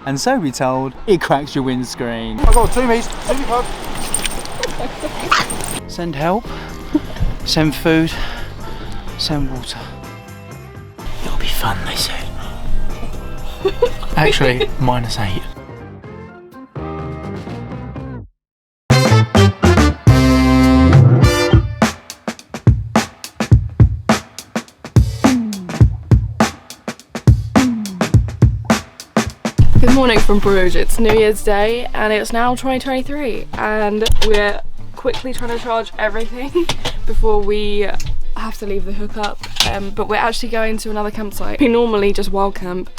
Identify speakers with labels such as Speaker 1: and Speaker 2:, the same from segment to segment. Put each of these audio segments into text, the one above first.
Speaker 1: And so we told, it cracks your windscreen.
Speaker 2: I got tiniest.
Speaker 1: Send help, send food, send water. It'll be fun, they say. Actually, -8.
Speaker 3: Good morning from Bruges. It's New Year's Day and it's now 2023 and we're quickly trying to charge everything before we have to leave the hookup, but we're actually going to another campsite. We normally just wild camp,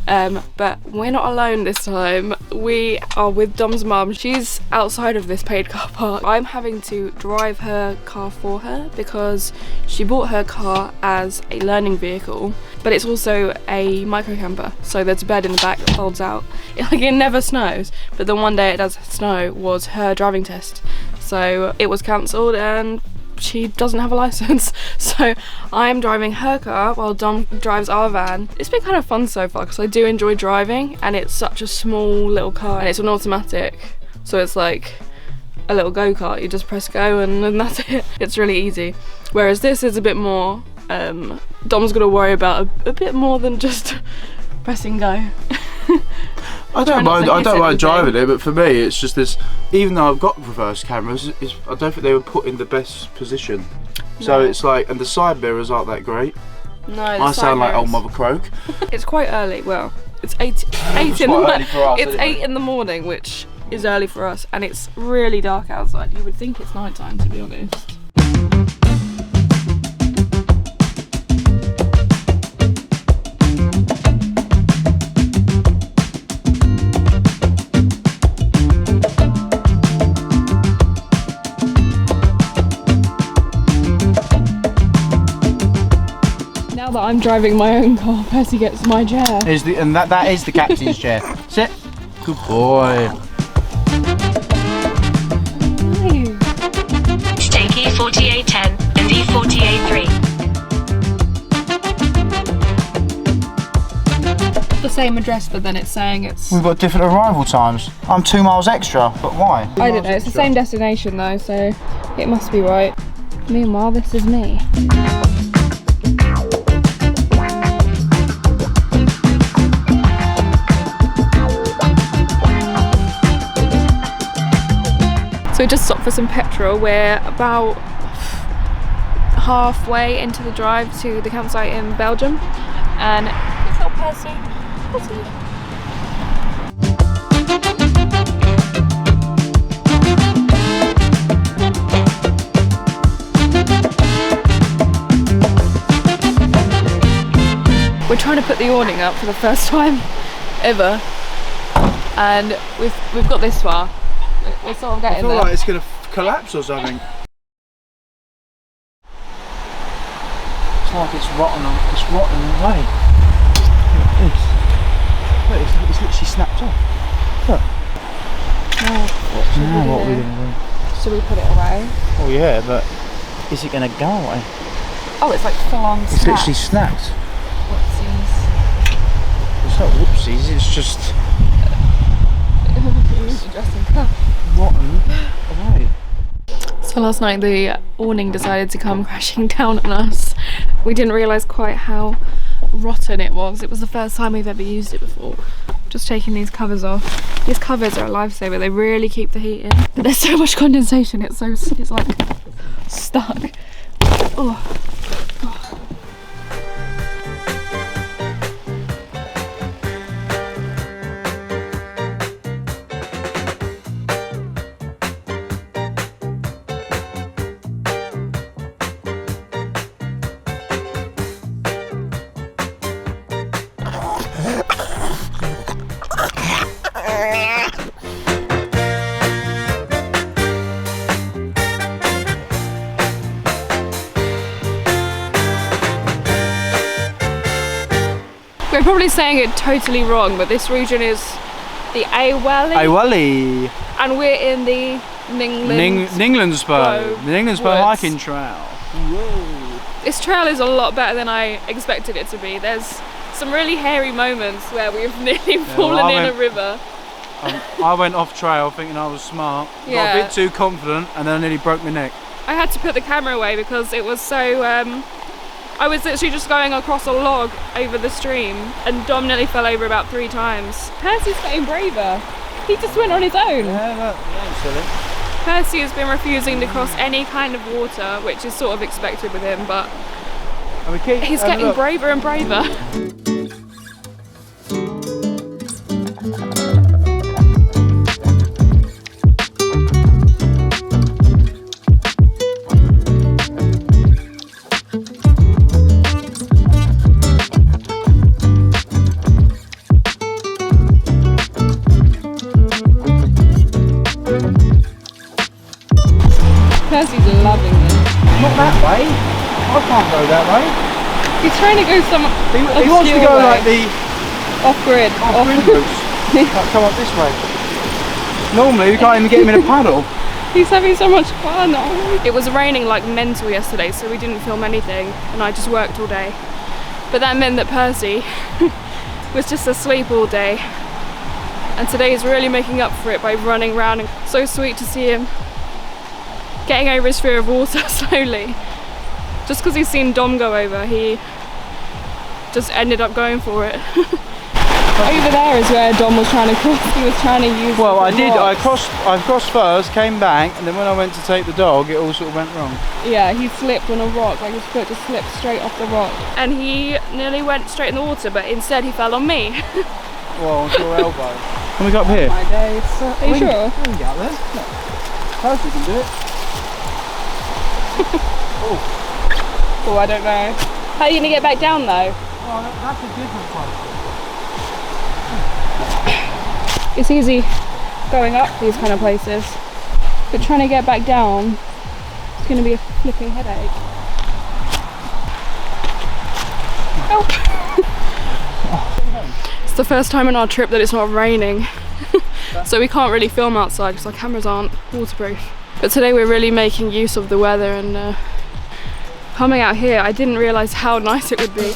Speaker 3: but we're not alone this time. We are with Dom's mum. She's outside of this paid car park. I'm having to drive her car for her because she bought her car as a learning vehicle, but it's also a micro camper, so there's a bed in the back that folds out. It never snows, but the one day it does snow was her driving test, so it was cancelled and she doesn't have a license. So I'm driving her car while Dom drives our van. It's been kind of fun so far because I do enjoy driving and it's such a small little car and it's an automatic, so it's like a little go-kart. You just press go and that's it. It's really easy, whereas this is a bit more Dom's got to worry about a bit more than just pressing go.
Speaker 2: I don't mind driving it, but for me it's just this, even though I've got reverse cameras, I don't think they were put in the best position. So it's like, and the side mirrors aren't that great.
Speaker 3: No,
Speaker 2: I sound like old Mother Croak.
Speaker 3: It's quite early. Well, it's 8 in the morning, which is early for us, and it's really dark outside. You would think it's night time, to be honest. Now that I'm driving my own car, Percy gets my chair.
Speaker 1: And that is the captain's chair. Sit. Good boy.
Speaker 4: Take E4810 and E483.
Speaker 3: The same address, but then it's saying it's...
Speaker 1: We've got different arrival times. I'm 2 miles extra, but why?
Speaker 3: I don't know, it's the same destination though, so it must be right. Meanwhile, this is me. So we just stopped for some petrol. We're about halfway into the drive to the campsite in Belgium. And it's not Percy. Percy. We're trying to put the awning up for the first time ever. And we've got this far. We're sort of getting there.
Speaker 2: I feel like it's going to collapse or something.
Speaker 1: It's like it's rotten away. Look, it's literally snapped off. Look.
Speaker 3: Now what are we going to do? Should we put it away?
Speaker 1: Oh yeah, but is it going to go away?
Speaker 3: Oh, it's like full on
Speaker 1: It's literally snapped.
Speaker 3: Whoopsies.
Speaker 1: It's not whoopsies, it's just rotten away.
Speaker 3: So last night the awning decided to come crashing down on us. We didn't realise quite how rotten it was. It was the first time we've ever used it before. Just taking these covers off. These covers are a lifesaver. They really keep the heat in. But there's so much condensation. It's like stuck. Oh. God. We're probably saying it totally wrong, but this region is the Awali. And we're in the
Speaker 1: Ninglandspo hiking trail.
Speaker 3: Whoa. This trail is a lot better than I expected it to be. There's some really hairy moments where we've nearly fallen in a river.
Speaker 2: I went off trail thinking I was smart, got a bit too confident, and then I nearly broke my neck.
Speaker 3: I had to put the camera away because it was so, I was literally just going across a log over the stream and Dom nearly fell over about 3 times. Percy's getting braver. He just went on his own.
Speaker 2: Yeah, that ain't silly.
Speaker 3: Percy has been refusing to cross any kind of water, which is sort of expected with him, but he's getting braver and braver. Percy's loving it.
Speaker 2: Not that way. I can't go that way.
Speaker 3: He's trying to go some
Speaker 2: He wants to go like the
Speaker 3: off-grid
Speaker 2: routes. Like, come up this way. Normally we can't even get him in a paddle.
Speaker 3: He's having so much fun. Oh. It was raining like mental yesterday, so we didn't film anything, and I just worked all day. But that meant that Percy was just asleep all day. And today he's really making up for it by running around. And so sweet to see him getting over his fear of water slowly. Just because he's seen Dom go over, he just ended up going for it. Over there is where Dom was trying to cross. He was trying to use.
Speaker 2: Well, I did. I crossed first, came back, and then when I went to take the dog, it all sort of went wrong.
Speaker 3: Yeah, he slipped on a rock, like his foot just slipped straight off the rock. And he nearly went straight in the water, but instead he fell on me.
Speaker 2: Well, on your elbow. Can we go up here?
Speaker 3: My days. Are you sure?
Speaker 2: We can get up there. Percy can do it.
Speaker 3: Oh, I don't know. How are you going to get back down though?
Speaker 2: Oh, that's a different question.
Speaker 3: It's easy going up these kind of places, but trying to get back down, it's going to be a flipping headache. Help! It's the first time in our trip that it's not raining, so we can't really film outside because our cameras aren't waterproof. But today we're really making use of the weather, and coming out here I didn't realise how nice it would be.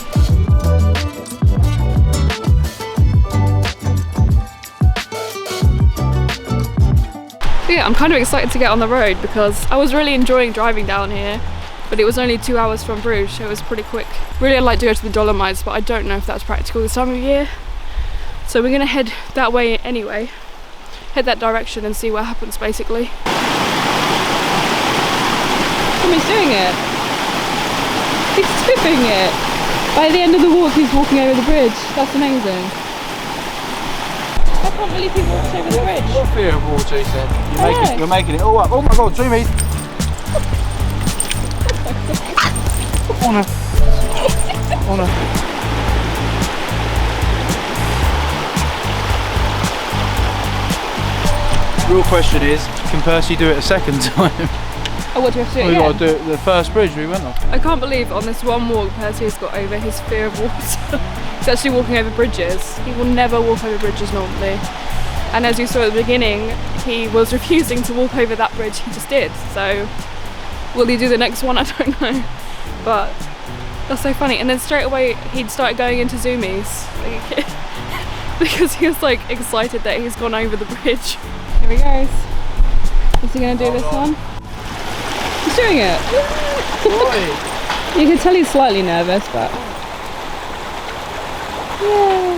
Speaker 3: Yeah, I'm kind of excited to get on the road because I was really enjoying driving down here, but it was only 2 hours from Bruges, so it was pretty quick. Really I'd like to go to the Dolomites, but I don't know if that's practical this time of year. So we're gonna head that way anyway, head that direction and see what happens basically. He's doing it. He's tipping it. By the end of the walk, he's walking over the bridge. That's amazing. I can't believe he walks over the bridge.
Speaker 2: What fear of water, he said. You're making it all up. Oh my god, Jimmy! Oh no. Oh no. Real question is, can Percy do it a second time?
Speaker 3: Oh, what do you have to do
Speaker 2: We
Speaker 3: again?
Speaker 2: got to do it the first bridge we went on.
Speaker 3: I can't believe on this one walk Percy has got over his fear of water. He's actually walking over bridges. He will never walk over bridges normally. And as you saw at the beginning, he was refusing to walk over that bridge, he just did. So, will he do the next one? I don't know. But, that's so funny. And then straight away, he'd start going into zoomies. Because he was like excited that he's gone over the bridge. Here he goes. Is he going to do this one? He's doing it! You can tell he's slightly nervous, but... Yay!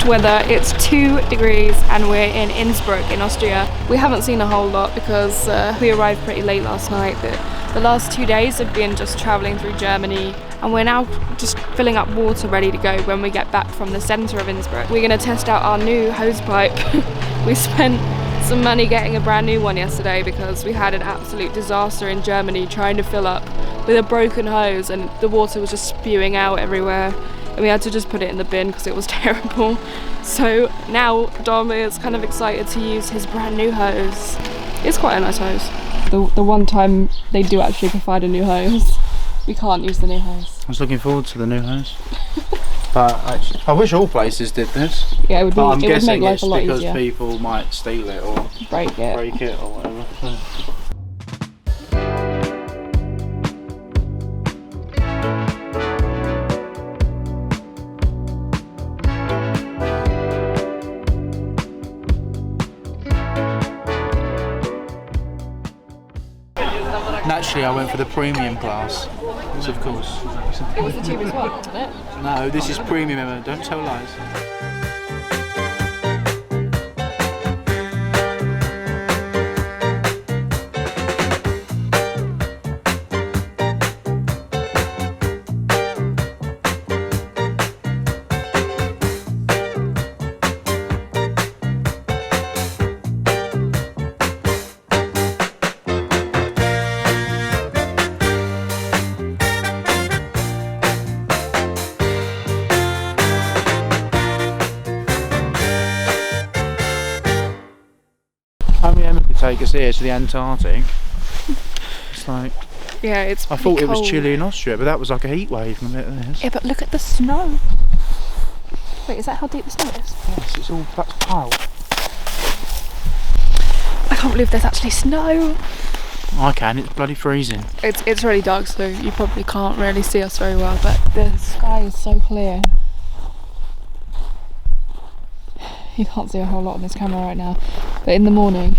Speaker 3: Weather. It's 2 degrees and we're in Innsbruck in Austria. We haven't seen a whole lot because we arrived pretty late last night, but the last 2 days have been just traveling through Germany, and we're now just filling up water ready to go when we get back from the centre of Innsbruck. We're going to test out our new hose pipe. We spent some money getting a brand new one yesterday because we had an absolute disaster in Germany trying to fill up with a broken hose and the water was just spewing out everywhere. we had to just put it in the bin because it was terrible. So now Dom is kind of excited to use his brand new hose. It's quite a nice hose. The one time they do actually provide a new hose, we can't use the new hose.
Speaker 2: I was looking forward to the new hose. But actually, I wish all places did this.
Speaker 3: Yeah, it would,
Speaker 2: but I'm
Speaker 3: it would
Speaker 2: guessing
Speaker 3: make life
Speaker 2: it's
Speaker 3: a lot
Speaker 2: because
Speaker 3: easier.
Speaker 2: people might steal it or
Speaker 3: break it
Speaker 2: or whatever. Naturally, I went for the premium class, so of course.
Speaker 3: It was the cheapest one, wasn't it?
Speaker 2: No, this is premium, Emma. Don't tell lies. Only Emma could take us here to the Antarctic. It's like,
Speaker 3: yeah, it's
Speaker 2: I thought it was
Speaker 3: cold.
Speaker 2: chilly in Austria, but that was like a heat wave. Yes,
Speaker 3: Yeah, but look at the snow. Wait, is that how deep the snow is?
Speaker 2: it's all, that's piled.
Speaker 3: I can't believe there's actually snow.
Speaker 2: I can, it's bloody freezing.
Speaker 3: It's really dark, so you probably can't really see us very well, but the sky is so clear. You can't see a whole lot on this camera right now, but in the morning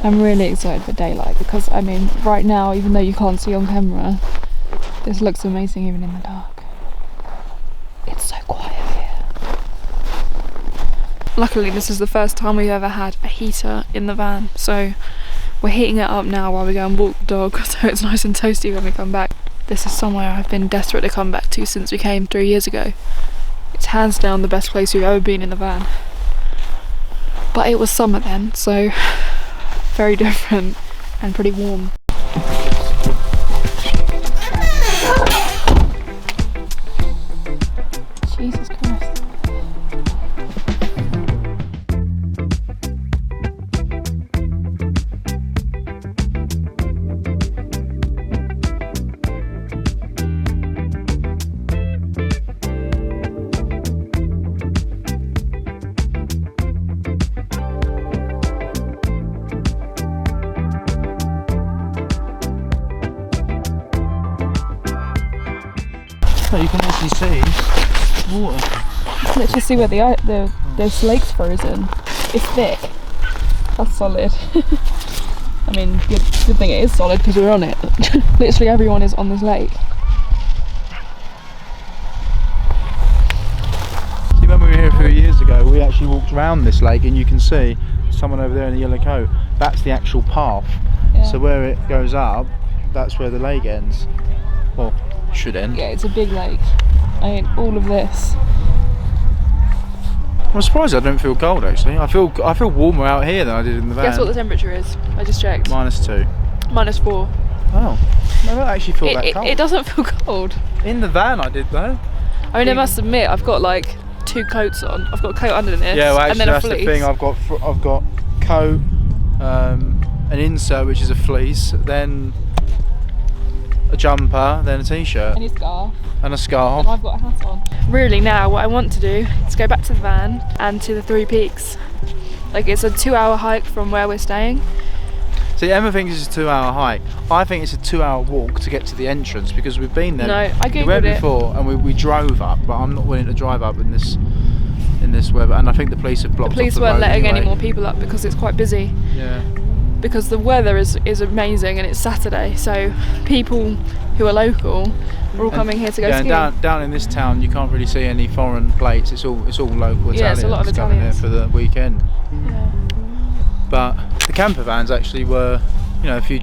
Speaker 3: I'm really excited for daylight because, I mean, right now, even though you can't see on camera, this looks amazing even in the dark. It's so quiet here. Luckily, this is the first time we've ever had a heater in the van, so we're heating it up now while we go and walk the dog, so it's nice and toasty when we come back. This is somewhere I've been desperate to come back to since we came 3 years ago. It's hands down the best place we've ever been in the van. But it was summer then, so very different and pretty warm. Jesus Christ.
Speaker 2: You can actually see water.
Speaker 3: Let's just see where the slake's frozen. It's thick. That's solid. I mean, good thing it is solid because we're on it. Literally everyone is on this lake.
Speaker 2: See, when we were here a few years ago, we actually walked around this lake, and you can see someone over there in a yellow coat. That's the actual path.
Speaker 3: Yeah.
Speaker 2: So where it goes up, that's where the lake ends. Well, should end.
Speaker 3: Yeah, it's a big lake. I mean, all of this.
Speaker 2: I'm surprised I don't feel cold actually. I feel warmer out here than I did in the van.
Speaker 3: Guess what the temperature is? I just checked.
Speaker 2: -2.
Speaker 3: -4.
Speaker 2: Oh, I don't actually feel that cold.
Speaker 3: It doesn't feel cold.
Speaker 2: In the van I did though.
Speaker 3: I mean, I must admit, I've got like 2 coats on. I've got a coat under this,
Speaker 2: Yeah, well, actually
Speaker 3: and then a
Speaker 2: that's
Speaker 3: fleece.
Speaker 2: the thing. I've got coat, an insert which is a fleece, then a jumper, then a t-shirt,
Speaker 3: And a scarf.
Speaker 2: and a scarf.
Speaker 3: And I've got a hat on. Really now what I want to do is go back to the van and to the 3 peaks. Like, it's a 2-hour hike from where we're staying.
Speaker 2: See, Emma thinks it's a 2-hour hike. I think it's a 2-hour walk to get to the entrance because we've been there.
Speaker 3: No, I
Speaker 2: we
Speaker 3: googled
Speaker 2: went
Speaker 3: it.
Speaker 2: before and we drove up, but I'm not willing to drive up in this weather. And I think the police have blocked
Speaker 3: The police
Speaker 2: off the
Speaker 3: weren't
Speaker 2: road
Speaker 3: letting
Speaker 2: anyway.
Speaker 3: any more people up because it's quite busy.
Speaker 2: Yeah.
Speaker 3: Because the weather is amazing and it's Saturday, so people who are local are all coming here to go
Speaker 2: yeah,
Speaker 3: skiing.
Speaker 2: and down in this town you can't really see any foreign plates. It's all local Italians.
Speaker 3: Yeah, it's a lot of
Speaker 2: coming here
Speaker 3: Italians.
Speaker 2: for the weekend.
Speaker 3: Yeah.
Speaker 2: But the camper vans actually were, you know, a few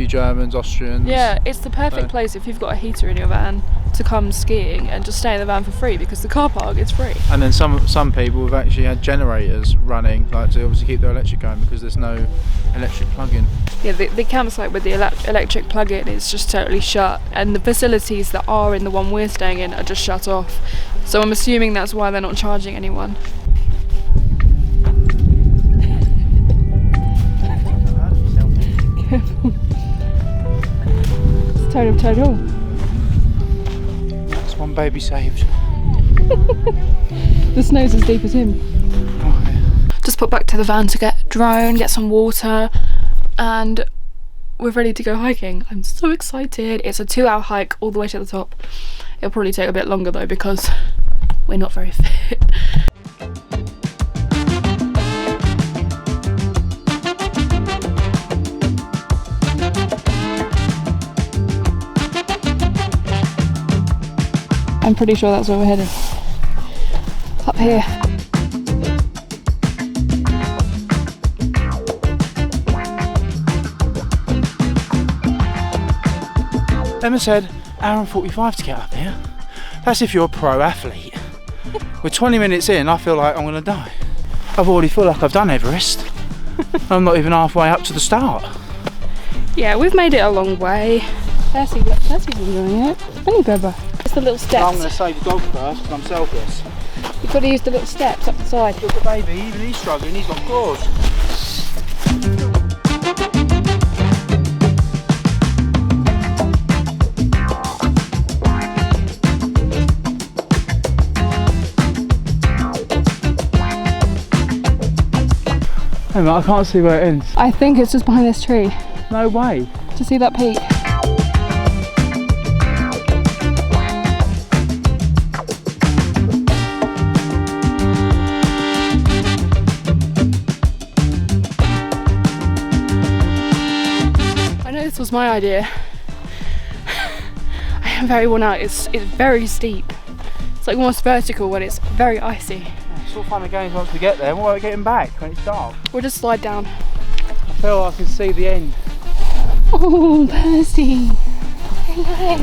Speaker 2: Germans, Austrians.
Speaker 3: Yeah, it's the perfect place if you've got a heater in your van to come skiing and just stay in the van for free because the car park is free.
Speaker 2: And then some people have actually had generators running, like to obviously keep their electric going because there's no electric plug-in.
Speaker 3: Yeah, the campsite with the electric plug-in is just totally shut, and the facilities that are in the one we're staying in are just shut off. So I'm assuming that's why they're not charging anyone. It's total.
Speaker 2: That's one baby saved.
Speaker 3: The snow's as deep as him.
Speaker 2: Oh, yeah.
Speaker 3: Just put back to the van to get a drone, get some water, and we're ready to go hiking. I'm so excited. It's a 2-hour hike all the way to the top. It'll probably take a bit longer though because we're not very fit. I'm pretty sure that's where we're headed. It's up here.
Speaker 2: Emma said hour and 45 to get up here. That's if you're a pro athlete. We're 20 minutes in, I feel like I'm gonna die. I've already feel like I've done Everest. I'm not even halfway up to the start.
Speaker 3: Yeah, we've made it a long way. Percy's enjoying it. When you go back? It's the little steps.
Speaker 2: I'm going to save the dog first because I'm selfless.
Speaker 3: You've got to use the little steps up the side.
Speaker 2: Look at baby, even he's struggling, he's got claws. Hey mate, I can't see where it ends.
Speaker 3: I think it's just behind this tree.
Speaker 2: No way.
Speaker 3: To see that peak. I know this was my idea. I am very worn out. It's very steep. It's like almost vertical when it's very icy.
Speaker 2: It's all fun and games once we get there. What about getting back when it's dark?
Speaker 3: We'll just slide down.
Speaker 2: I feel I can see the end.
Speaker 3: Oh, Percy! Hello!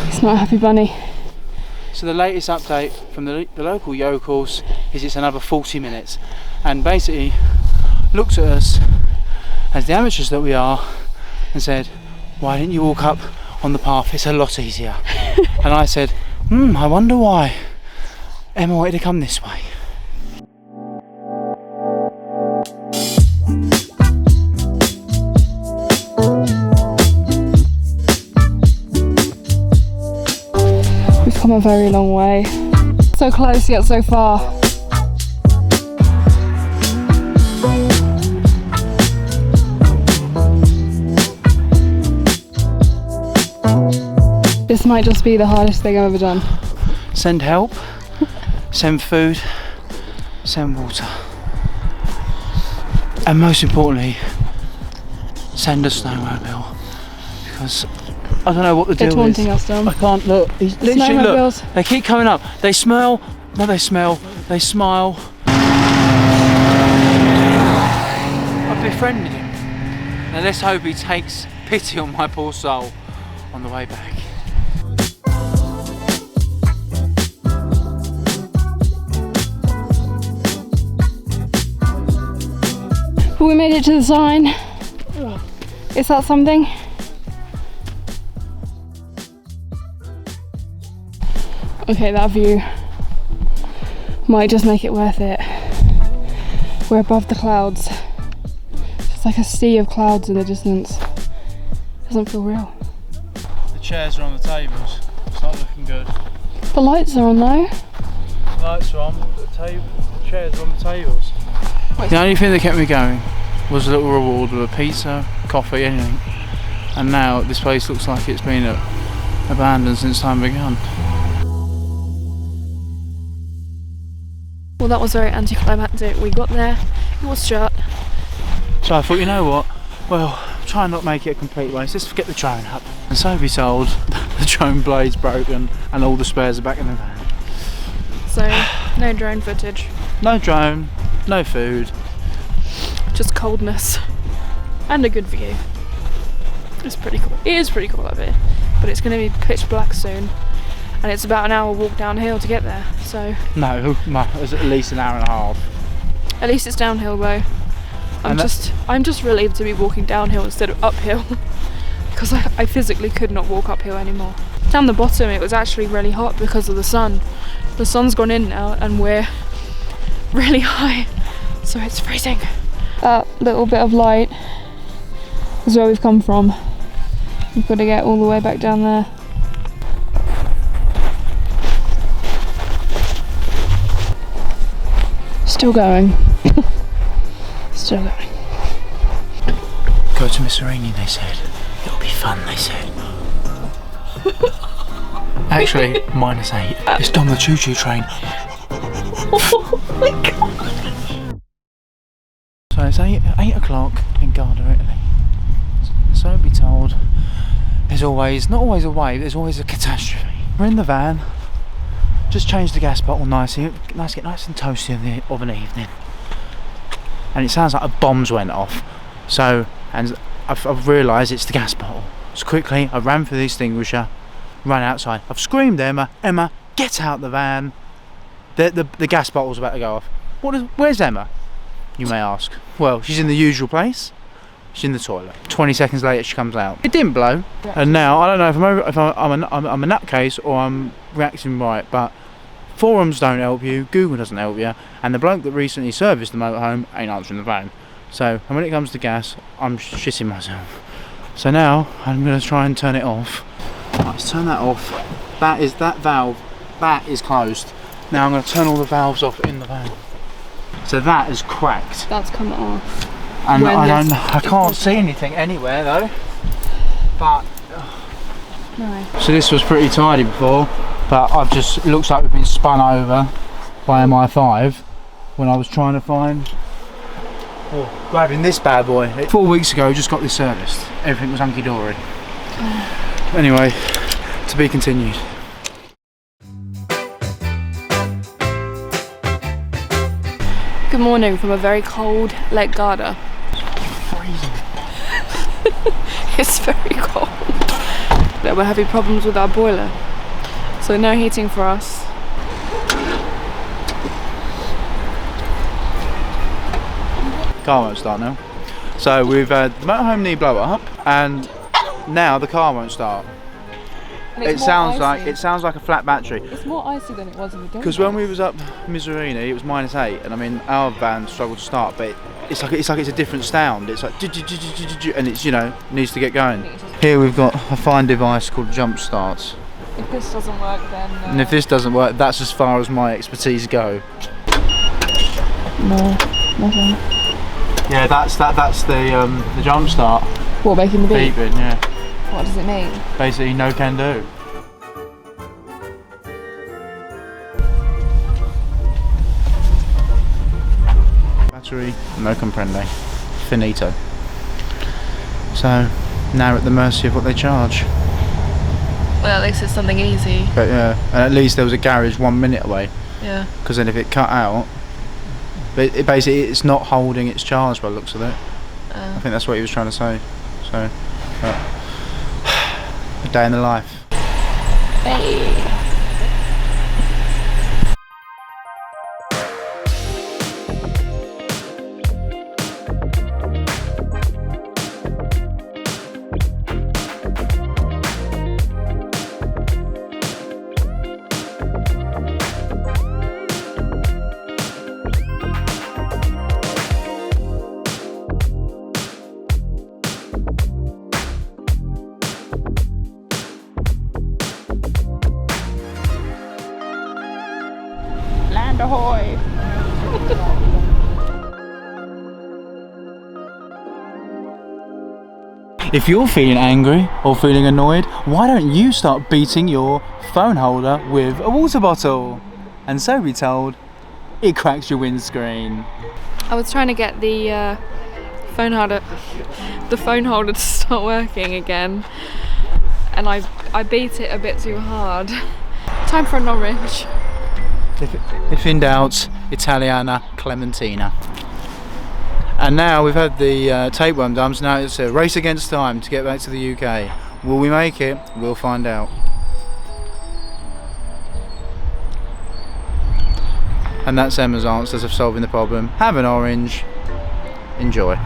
Speaker 3: It's not a happy bunny.
Speaker 2: So the latest update from the local yokels is it's another 40 minutes. And basically looked at us as the amateurs that we are and said, why didn't you walk up on the path? It's a lot easier. And I said, I wonder why Emma wanted to come this way.
Speaker 3: We've come a very long way. So close yet so far. This might just be the hardest thing I've ever done.
Speaker 2: Send help, send food, send water. And most importantly, send a snowmobile. Because I don't know what the
Speaker 3: They're
Speaker 2: deal is.
Speaker 3: taunting us down.
Speaker 2: I can't look. He's
Speaker 3: The
Speaker 2: literally look.
Speaker 3: snowmobiles.
Speaker 2: They keep coming up. They smell. No, they smell. They smile. I've befriended him. Now let's hope he takes pity on my poor soul on the way back.
Speaker 3: But we made it to the sign. Is that something? Okay, that view might just make it worth it. We're above the clouds. It's like a sea of clouds in the distance. Doesn't feel real.
Speaker 2: The chairs are on the tables. It's not looking good.
Speaker 3: The lights are on though.
Speaker 2: The lights are on, but the chairs are on the tables. The only thing that kept me going was a little reward with a pizza, coffee, anything. And now this place looks like it's been abandoned since time begun.
Speaker 3: Well, that was very anticlimactic. We got there, it was shut.
Speaker 2: So I thought, you know what? Well, try and not make it a complete waste. Let's get the drone up. And so be told, the drone blade's broken and all the spares are back in the van.
Speaker 3: So No drone footage.
Speaker 1: No drone, no food.
Speaker 3: Just coldness. And a good view. It's pretty cool. It is pretty cool up here. But it's going to be pitch black soon. And it's about an hour walk downhill to get there, so...
Speaker 1: No, it's at least an hour and a half.
Speaker 3: At least it's downhill though. I'm just relieved to be walking downhill instead of uphill. Because I physically could not walk uphill anymore. Down the bottom it was actually really hot because of the sun. The sun's gone in now and we're really high, so it's freezing. That little bit of light is where we've come from. We've got to get all the way back down there. Still going. Still going.
Speaker 1: Go to Mercedes, they said. It'll be fun, they said. Actually, -8. It's Dom the choo-choo train.
Speaker 3: Oh my god.
Speaker 1: So it's 8 o'clock in Garda, Italy. So be told, there's always, not always a wave, there's always a catastrophe. We're in the van, just changed the gas bottle nicely, get nice and toasty of an evening. And it sounds like a bombs went off. So, and I've realised it's the gas bottle. So quickly, I ran for the extinguisher, ran outside. I've screamed, Emma, get out the van. The gas bottle's about to go off. Where's Emma? You may ask. Well, she's in the usual place. She's in the toilet. 20 seconds later, she comes out. It didn't blow. And now, I don't know if I'm a nutcase or I'm reacting right, but forums don't help you, Google doesn't help you, and the bloke that recently serviced the motorhome ain't answering the phone. So, and when it comes to gas, I'm shitting myself. So now, I'm going to try and turn it off. Right, let's turn that off. That valve, that is closed. Now I'm going to turn all the valves off in the van. So that is cracked.
Speaker 3: That's come off.
Speaker 1: And I can't see anything anywhere though. But
Speaker 3: no.
Speaker 1: So this was pretty tidy before, but I've just, it looks like we've been spun over by MI5 when I was trying to find, grabbing this bad boy. 4 weeks ago, just got this serviced. Everything was hunky dory. Anyway, to be continued.
Speaker 3: Good morning from a very cold Lake Garda.
Speaker 1: Freezing.
Speaker 3: It's very cold. We're having problems with our boiler, so no heating for us.
Speaker 1: Car won't start now. So we've the motorhome knee blow up, and now the car won't start. It sounds like a flat battery.
Speaker 3: It's more icy than it was in the day.
Speaker 1: Because when we was up Miserini, it was -8, and I mean our van struggled to start, but it's like it's a different sound. It's like and it's, you know, needs to get going. Here we've got a fine device called jump starts.
Speaker 3: If this doesn't work, then.
Speaker 1: And if this doesn't work, that's as far as my expertise go.
Speaker 3: No, nothing.
Speaker 1: Yeah, that's the jump start.
Speaker 3: What, making the beep?
Speaker 1: Beeping, yeah.
Speaker 3: What does it mean?
Speaker 1: Basically, no can do. Battery, no comprende. Finito. So, now we're at the mercy of what they charge.
Speaker 3: Well, at least it's something easy.
Speaker 1: But yeah, and at least there was a garage 1 minute away.
Speaker 3: Yeah.
Speaker 1: Because then if it cut out, but it basically it's not holding its charge by the looks of it. I think that's what he was trying to say. So, a day in the life.
Speaker 3: Hey. Land ahoy!
Speaker 1: If you're feeling angry or feeling annoyed, why don't you start beating your phone holder with a water bottle? And so be told, it cracks your windscreen.
Speaker 3: I was trying to get the phone holder to start working again, and I beat it a bit too hard. Time for an orange.
Speaker 1: If in doubt, Italiana Clementina. And now we've had the tapeworm done, so now it's a race against time to get back to the UK. Will we make it? We'll find out. And that's Emma's answers of solving the problem. Have an orange. Enjoy.